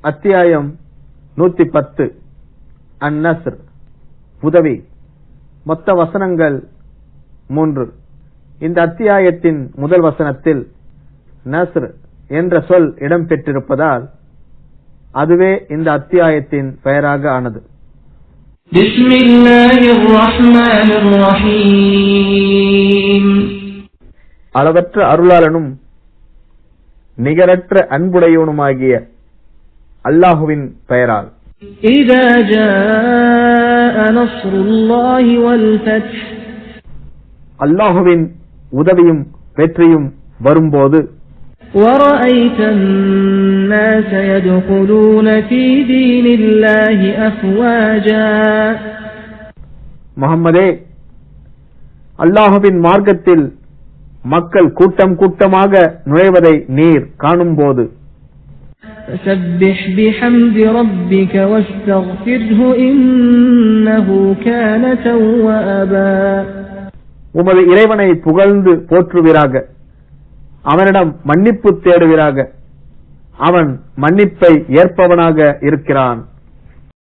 அத்தியாயம் 110 அன்-நஸ்ர் உதவி. மொத்த வசனங்கள் 3. இந்த அத்தியாயத்தின் முதல் வசனத்தில் நஸ்ர் என்ற சொல் இடம்பெற்றிருப்பதால் அதுவே இந்த அத்தியாயத்தின் பெயராக ஆனது. அளவற்ற அருளாளனும் நிகரற்ற அன்புடையவனுமாகிய அல்லாஹுவின் பெயரால். அல்லாஹுவின் உதவியும் வெற்றியும் வரும்போது முஹம்மதே, அல்லாஹுவின் மார்க்கத்தில் மக்கள் கூட்டம் கூட்டமாக நுழைவதை நீர் காணும்போது فسبح بحمد ربك واستغفره إنه كان توابا. உமது இறைவனை புகழ்ந்து போற்றுவீராக, அவனிடம் மன்னிப்பு தேடுவீராக, அவன் மன்னிப்பை ஏற்பவனாக இருக்கிறான்.